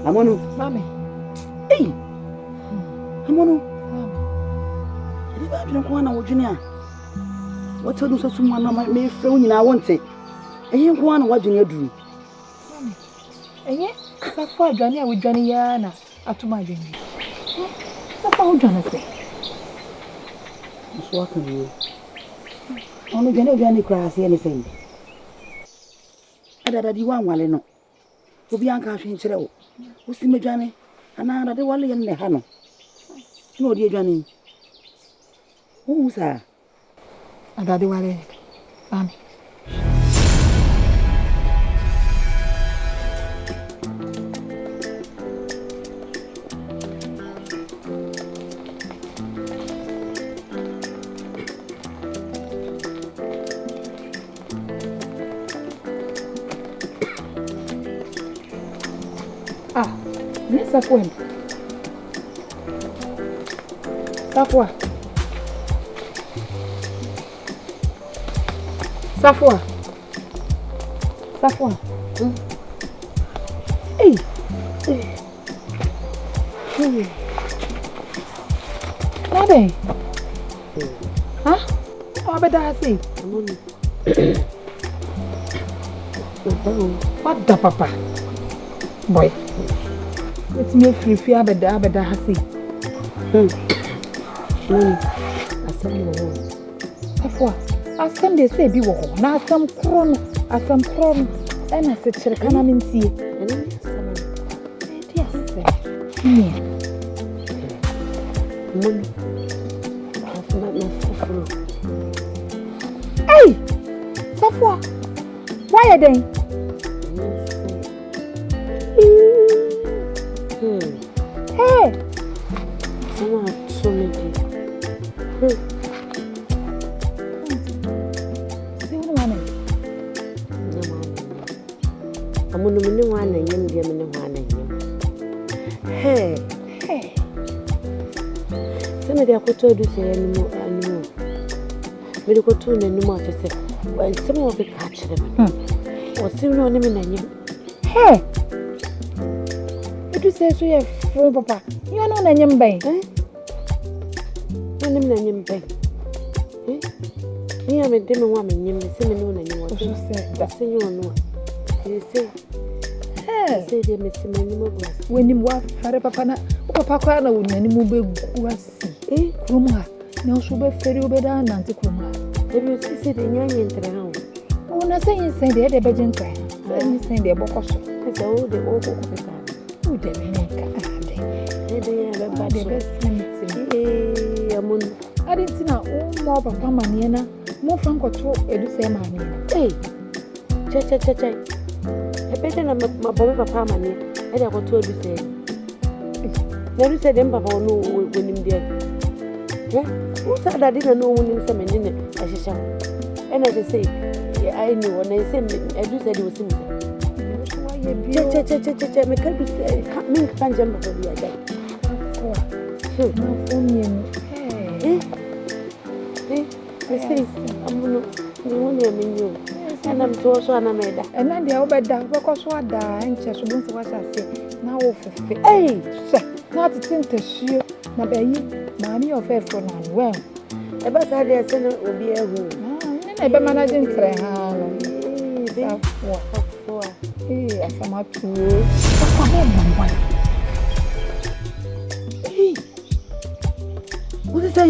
Amonu. Mami. Hey. Amonu. Edi ba dwene ko na wo dwene a. What do so someone me frɛ wo nyina wonte. Eyi nko na wo dwene aduru. Mami. Enye safo adwane a wo dwane ya na atoma adwane. Safo wo dwane se. So aka ni. Ono dwane kura ase ne sei. Adada di wan wale no. Obi anka ahwe nkyerɛ wo. Wo si medwane ana adade wale ye ne ha no. Na odi adwane. Wo sa Adade wale. Mami. Safwa. Safwa. Safwa. Safwa. Hey. Nade. Huh? Oh, Beddide. What the papa? Boy. It's me free Beddide. Safwa. Asem they say be wo. Na asem kron. And I said chirkana minsi. Yes. Hey! Safwa. Why are they? Hey! Someone told me. I'm going to be one and Hey. Somebody I could tell you say anymore. Medical tune and no more to say. Well, some of the catch them. Or soon on him in Hey! You say so, you fool, Papa. You are not a young bay. I'm a young bay. You have a dim woman, you may say, no, and you want to say, that's you know. You say, say, dear Miss Emmanuel, when you walk, Papa, Papa, no, and you move Kuma. No, so be ferry over down and to Kuma. Have you said in young into the house? Oh, nothing is saying the other bedroom train. Then saying the book also. It's all the old of the car. Who did make I didn't know more Papa Maniana, more from control, and the same money. Hey, cha. I better not my boy Papa Mani, and I got told you say. Never said them Papa no when him there. Yeah, who said I didn't know when him some in it, I shall. And I just say, yeah, I knew when I said, I do said it was him. Cha, me can't say, me can't jump over the other. I say, I'm only a menu, and I'm so and I made that. And then the over that because what die and just won't what I say. Now, hey, not to think to shoot my baby, money of everyone well. About how they send it will be a room. I be managing Hey, I come out to Hey. What is that?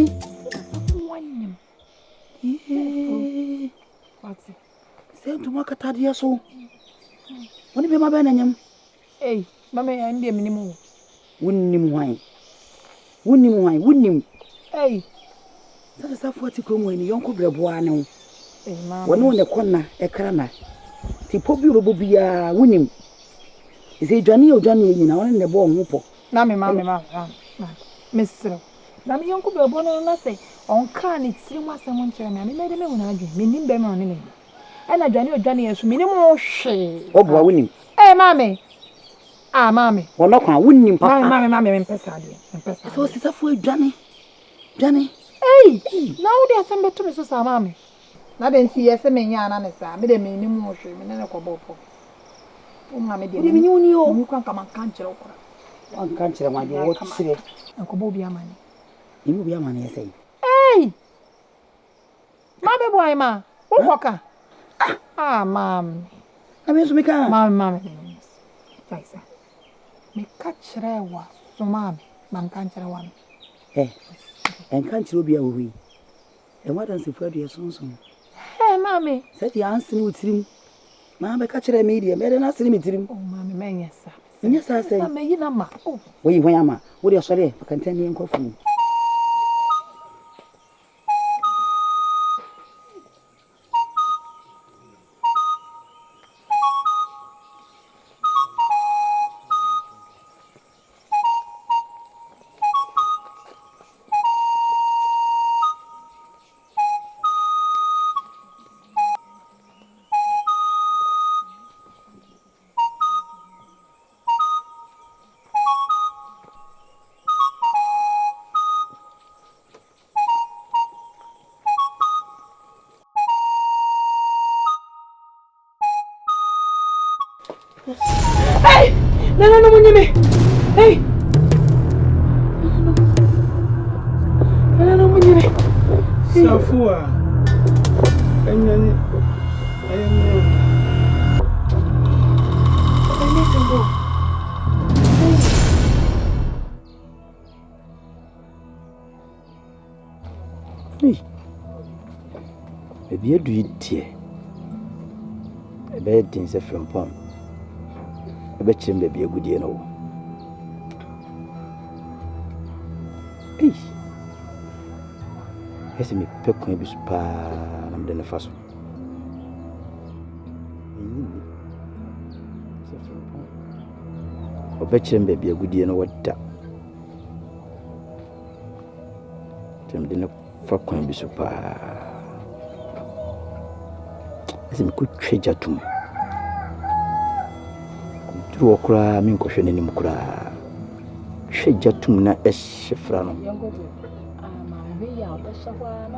What's it? Say to work at Tadia so. What be my benanium? Hey, Mamma, and the minimum. Wouldn't him wine. Hey, that is a 40 come when you uncle Brabuano. One on the corner, a crana. Tipobi Robobia, win him. Is it Johnny or Johnny in our in the ball? Mamma, Mr. Mammy, Uncle Brabono, nothing. On can it seem what someone tell me. I made him when I did, meaning them on him. And I Johnny as minimum shade. Oh, boy, winning. Hey, Mammy. Ah, Mammy. Well, not one winning, Mammy, and Pesadi. So it's a fool, Johnny. Hey, now there's some better Mrs. Mammy. Now then, see, yes, a man, and I made a minimum shade, and a cobo. O ma me de. Odi me nyuni o. Mu kan ka man kan kire okora. Wan kan kire ma de wo kire. Enko bo bi amani. Imu bi amani yesai. Hey! Ma be boy ma. Wo foka. Ah, mam. Ami so me ka. Mam. Taisa. Me ka kire wa so mam. Man kan kire wa. En kan kire obi a wo wi. E wadan se fuadu yesonson. Hey, mami. Say the answer with him. Mamma, catch a media, made an answer with him. Oh, mammy, man, yes, sir. Yes, I say, may you know, ma. Oh, wait, where am I? What are you sorry for contending coffee? Hey! No, munyime. Hey! No, munyime. Safua. Anyani. Ayami. Hey. Baby, do it here. A bed in the front pond. I bet you may be a good year. No. Hey. I see me pick me spa. I'm the first. I bet you may be a good year. No, what that? Tim didn't fuck me spa. I see me good treasure to me. Okra min ko hwene nim kura hweja tum na ehfra no ma be ya o shahwa na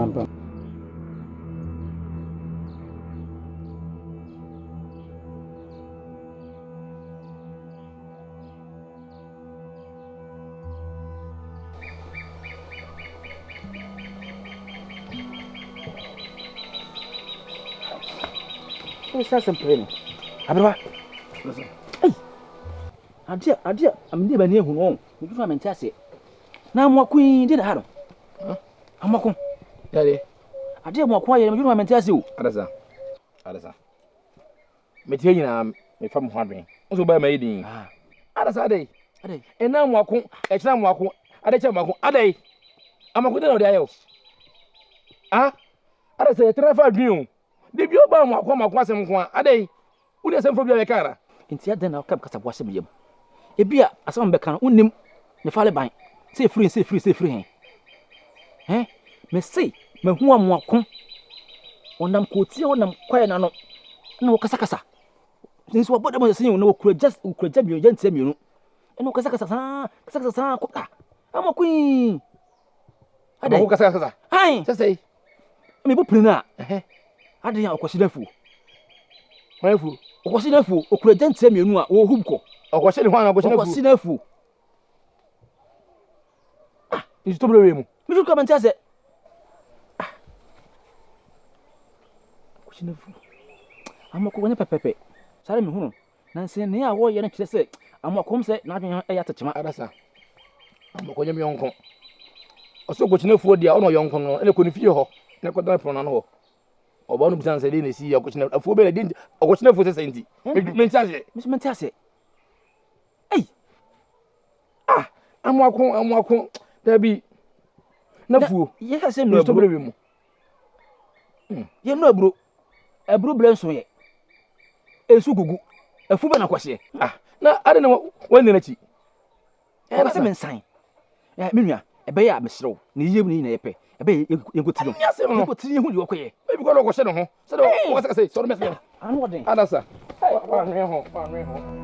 ba Essa sempre abra Adia, I'm never near home. You do not say. Now, more queen did have. I'm not Daddy. I did more quiet, you know, tell you. Adasa. Matilda, me from Harding. Also by maiding. Adasa day. And now, Waku, a slam Waku, Adachamaku, Ade. I'm a good idea. Ah, Adasa, a traffic dream. The view about Wakoma Quasam, Ade. Who doesn't from your car? Instead, then I'll come because I was a medium. A beer, as some becan, unim, the father by. Say free. Eh? Me say, me who am wakum. On them could see on them quiet no casacasa. Since what Bodom was saying, no could just jab you, gent same you. And no casacasa, I'm a queen. I don't casacasa. Aye, just say, me book prina. I didn't consider fool. Why fool? Was it a fool? Or could gent same you, or hoopco? Or was it one of was in a fool? It's to blame. We should come and tell it. I'm a coin pepe. Sorry, me home. Nancy, near war, you know, say, I'm a comse, nothing at the Adasa. I'm a coin young con. Also, what you know for the honor young con, and I couldn't feel her, and I could die from an hour. Or one of the times I didn't see a question of 4 billion, or what's never for the same thing. Miss Mentassi. Hey! Ah, I'm walking. There be no fool. Yes, I know. You know, bro. A blue blends away. A sugu. A fool and a question. Ah, no, I don't know when the letty. And what's a sign? Minia, a bay at Mr. Near me, a pay. A bay, you could see. Yes, I could see who you okay. Maybe go to home. So, what I say, so Mr. I'm what they are, sir. Home.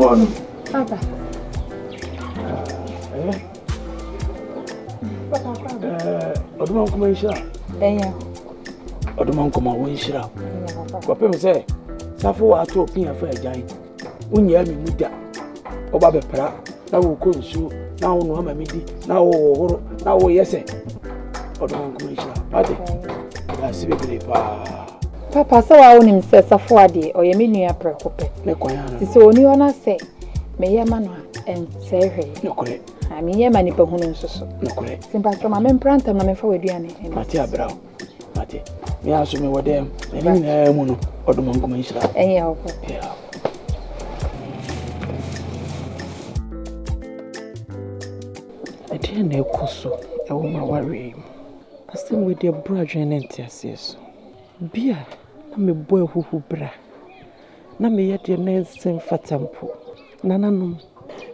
on. Papa. Oduma kuma inshira. Oduma kuma wo inshira. Papa me say, safo wa to pin afa ajan. Unya mi muda. Oba bepra, na wo ko nsu, na wo no amamidi, na wo horo, na wo yese. Oduma kuma inshira. Pate. Ya sibe bele pa. Papa so wa onim se safo ade o ye me nua prekope. Ne kwanya. Ti se oni ona se me ye ma no en se hwe. Ne kore. Ami ye ma ni pa hunu nsoso. Ne kore. Simpa tro ma me mpranta na me fa waduane. Mate abrao. Mate. Me aso me wodem. Ne nyina mu no Oduma kuma inshira. Enye opo. Yeah. I na ekoso e wo ma ware mu. Asem we de broadwen na ntiase so. Bia na me boy huhu bra. Na me ye de na nsem fatampo. Nananom.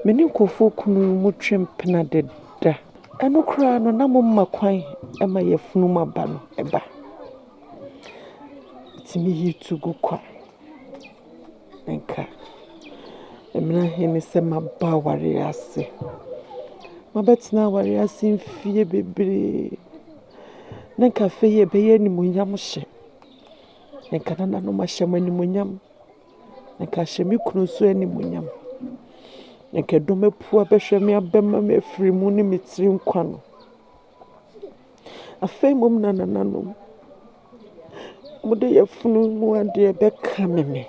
Me ni nkofo kunu mu twempena de da. Eno kra no na mo makwan e ma ye funu maba no eba. Timi yitu gu kwa. Enka. Emna hini se maba ware ase. Mabetina ware ase mfie bebre. Nenka feye beye ni munyam hye. Nenka nana no mahyema ni munyam. Nenka hyemi kunu so ani munyam. Nenka dome pua behweme abema me afiri mu ni metiri nkwa no. Afei mom nana no. Mude yefunu mu ade beka meme.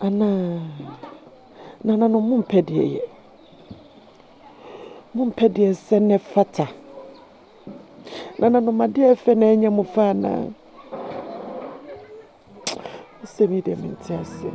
Ana nana no mumpede ye. Mumpede se ne fata. Nana no made efe na enya mufana. Semi de mentiase.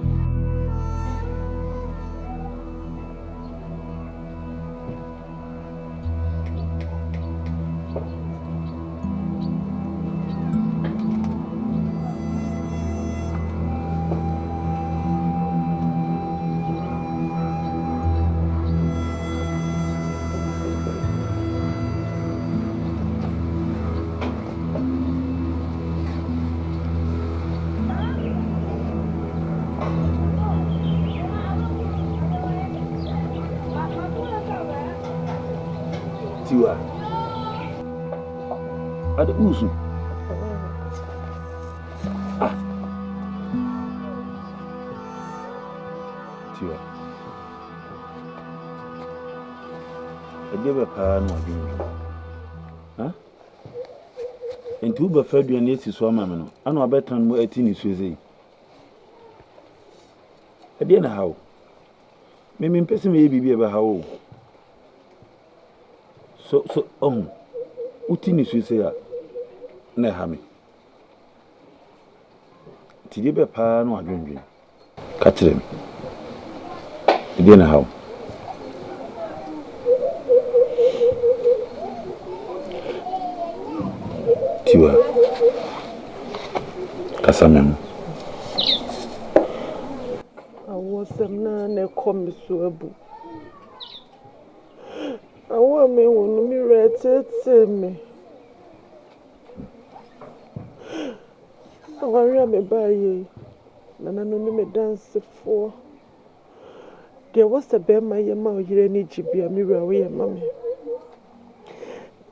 Tiwa. Ada usu. Ah. Tiwa. Ejebe pa no adwin. Ha? Entu ba fa duane esi so ama me no. Ana obetan mu ati ni so zei. Ade na hawo. Me mpese me ye bibia ba hawo. So uti ni so zei a na ha me. Ti be pa no adwin. Ka kire me. Ade na hawo. Tiwa. Kasamem. Awosem na ne komiso abu. Awo me wonu mi retete me. Awari me baye. Nana no ni me dance for. There was a bear my ma oyire ni jibia mi ra we ma me.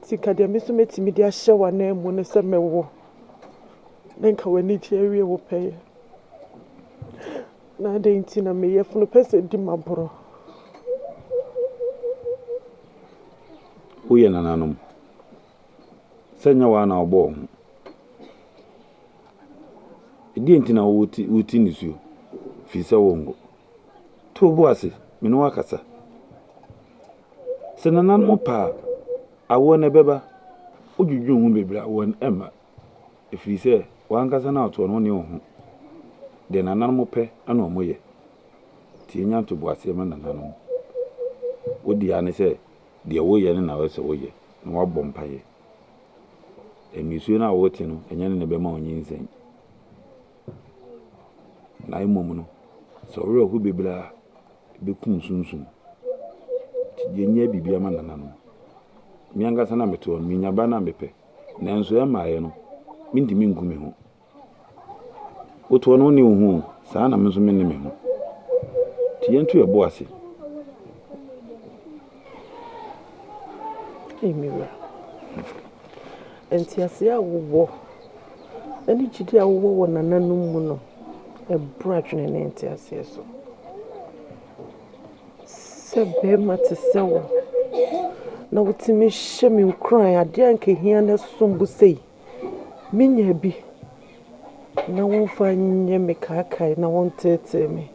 Tika de mi so metimi de ahye wa na emu ne se mewo. Nenka wani je awie wo peye. Na de nti na me yefunu pese di maboro. Uye nananom. Senya wa na obo. Edi nti na wuti nisuo. Fisa wongo. To bo ase, me no akasa. Se nananom pa awo ne beba. Ojujun hu bebra won emma. Efiri se wankasa na ato no ne ho. De nananom pe ana omoye. Ti nya to bo ase me nananom. Odi ane se de woye ne na wese woye. Na wabɔ mpaye. Emisuo na wote no enya ne be ma onyi nsen. Na imom no so wore hu bebra be kum sunsun. Ti nya bibia ma nananom. Mianga sana meto minya ba na mepe. Na enso e maaye no. Mindi minkume ho. Oto no ne hu Sana me so me ne ho. Ti yentu Yeboah ase. Emira. Enti ase a wo. Ani gidi a wo nananum mu no. E bratwene ne enti ase so. Se be mate se wo. Na wotimi hye me nkran ade anka hia na sombu sei. Minya bi. Na wonfa nye me kakai na wontete me.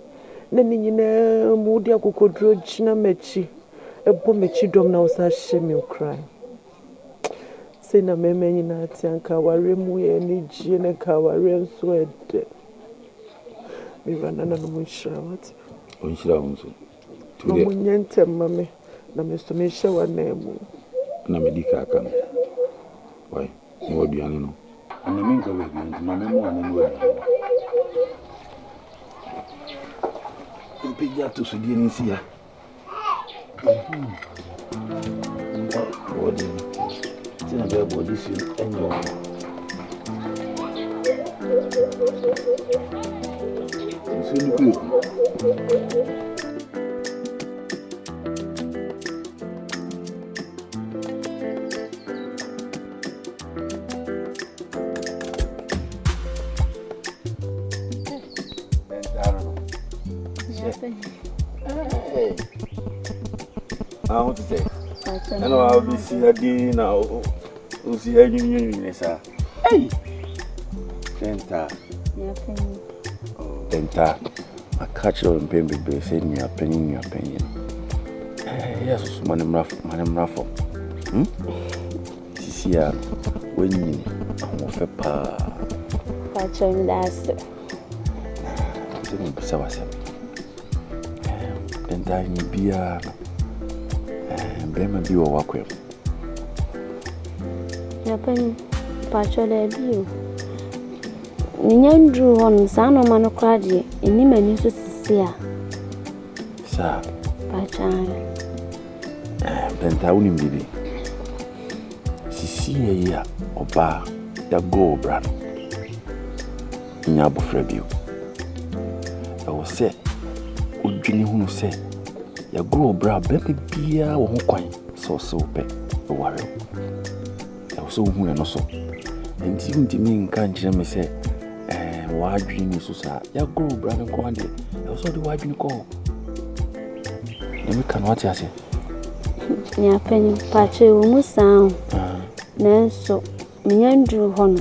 Na ni nyina mu di akokodro gina machi. Ebo mechi dom na wosa hye me nkran. Se na meme nyina ati anka ware mu ye ni gie na ka ware nso ede. Mi vanana no munshira wati. Onshira wonso. No munyente mame na me so me hye wa na mu. Na me di ka aka no. Wai, ni woduane no. Ana me nka we bi na me mo ana no woduane. Impija to so die ni sia. Body. Tina be body si enyo. So ni ku. I want to say, I know I'll be seeing a day now. We'll see a union, sir. Hey, Yantah. Yantah. I catch you on baby, saying you're penny. Yes, Madam Raffle. See, when you are pa. Catch him last. Didn't be so. Yantah, you be a. Bema biwa wakwe. Yapani pachola biyo. Ninyandru hon sana mano kradi inima niso sisia. Sa. Pachana. Benta uni mbibi. Sisia ya oba ya go bran. Nyabo frebiyo. Ewo se udwini hunu se ya grow bra baby bia wo ho kwan so pe ware ya so hu no so enti ntimi nka nkyere me se wa adwini so sa ya grow bra no kwan de ya so de wa adwini ko me kan wati ase ya penny pache wo musa nanso minyandru hono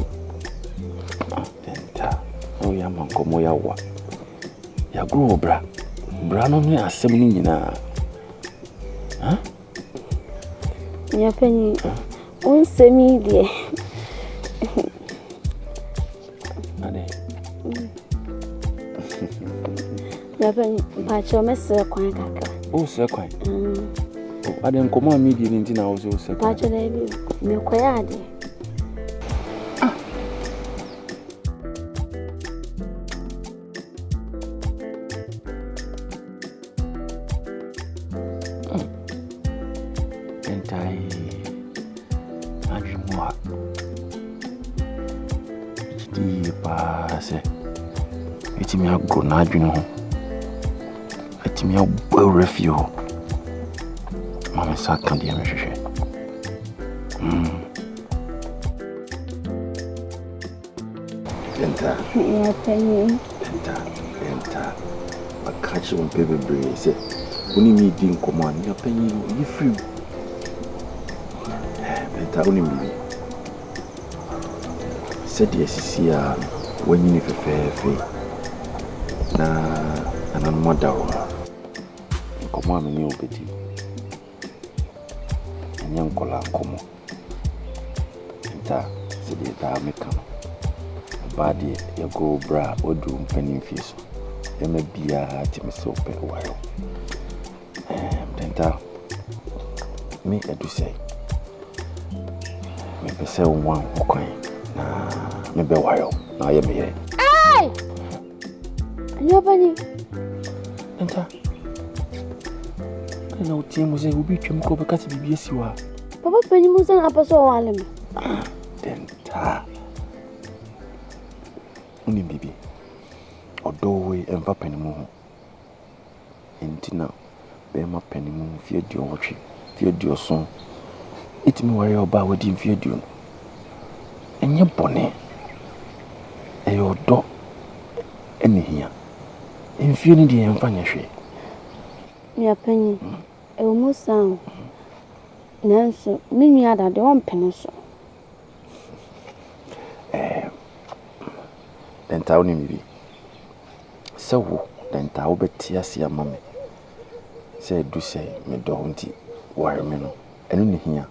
Yantah o ya mankomo ya wa ya grow bra no me asem ni nyina ya penny on semi de ade ya penny pache mesre kwan kakra o se kwan ade nkomo amidi ni ntina o se kwan pache na bi me koya ade go na adwene ho atimi abɔ refio mama sa kan dia me hwehwɛ Yantah ya penny Yantah catch on baby brain say uni mi din command ya penny you free Yantah uni mi said yes sia when you fefe na anan model komo ameni obedi enya nkola komo Yantah se de ta meka no badi ya go bra odu mpanin fiso ema bia timi so pe wayo Yantah me edu say me pese won okwan na me be wayo na ye me ye Yapani Yantah na utie mo se ubi twem ko bekati bibie siwa papa penny musa na paso wale me Yantah uni bibi odo we we emfa panimu ho entina be ma panimu fie dio wotwe fie dio so itimi ware oba wadi fie dio no enye bone eyo do enihia enfie ni die emfa nyehwe ya panyi e o musan nanso menu adade won pene so Yantah oni mi bi sewo Yantah wo beti ase amame se du se me do nti ware me no eno ne hia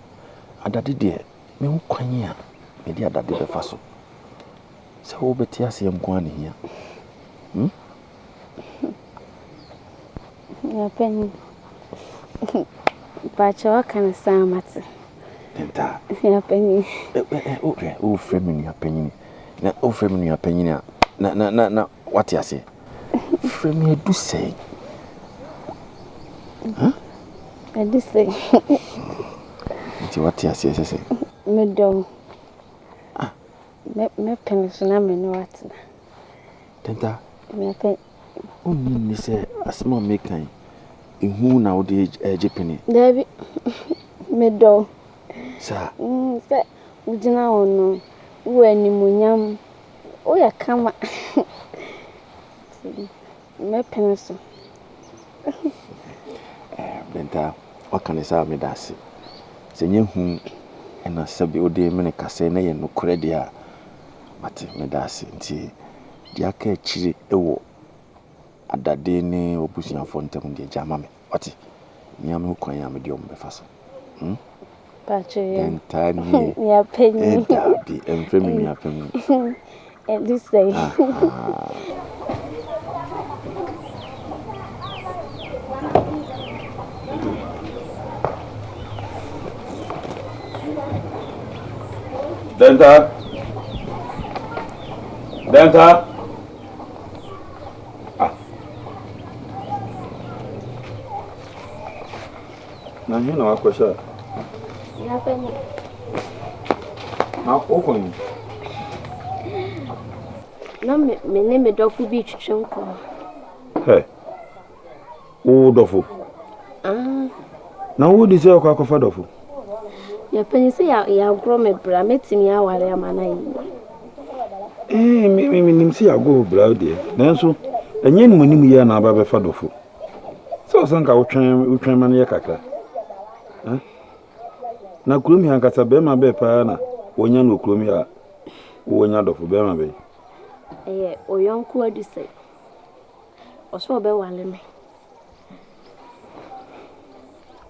adade de me ho kwan a me di adade be fa so se wo beti ase am kwa ne hia ya panyi bacha kan samate Yantah ya panyi o frame ya panyi na o frame ya panyi na what you say frame do say I do say what you say me do me penso na me no what Yantah me pen o ni say asema me kan ehu na wo de ejepeni David me do sa se ujina wono wo animunyam o ya kama me penso Yantah wakanisa me dase se nyehu ena sabi ode me ne kase na ye nokore dia mate me dase nti dia ka chiri ewo adade ne obusuafo ntem de jama me wate nyame kwan ya me de ombe faso pacho Yantah ni ya penny dabi enfremi ya penny and this say Yantah na hina wakosha ya penny na okon na me dofu bi twetwenko he o dofo na wo di se akwa dofo ya penny say ya grow me bra metimi aware amana yi me nimsi ago bra de nanso enye nmunim ye na aba be fa dofo so sanka wotwen man ye kakra na kuromi hankasa be ma be pa na wonya no kuromi a wonya dofo be ma be oyonku adise oso be wale me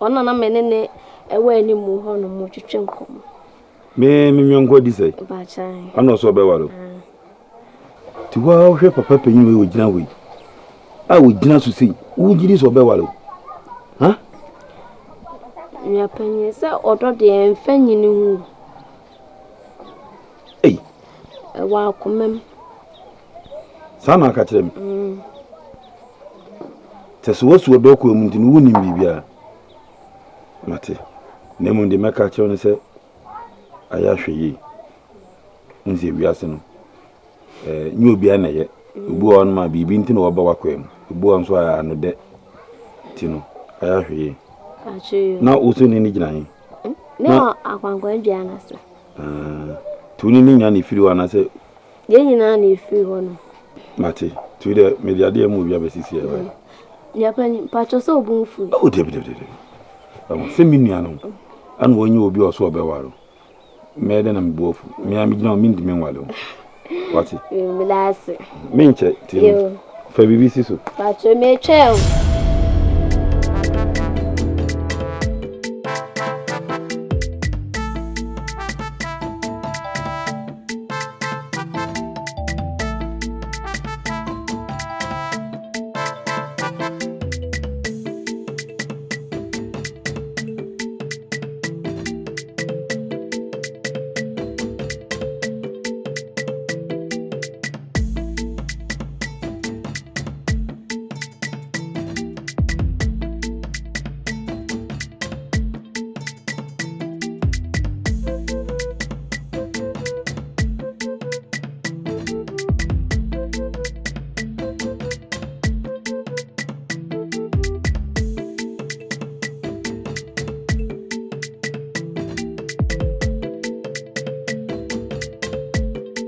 ona na menene ewa ani mu ho no mu twetwenko me nyonko adise ba chan ana oso be wale ti wa hwe papa panyi we ogina we a ogina so sei wo giri so be wale ya penye se odo de enfanyi ni hu wa komem sana ka kire me teso wosu odo ko mu ntinu woni bibia mate ne mu ndi meka kire ne se aya hweyi nze wiase no nyi obi ana ye obu on ma bibi ntino oba wakwem obu on so aya no de tino aya hweyi na uso ni gina yi na akwankwa ndua na se tuni ni nya ni firi wana se ye nyina na firi ho no mate tu de mediade mu bia besisi e wa ya pani pacho so obu fu o de se mi nua no an wonyi obi oso obe waro me de na mbofu me am gina mi ndi mi walo wati mi lase mi nche ti fa bibisi so pacho me cheo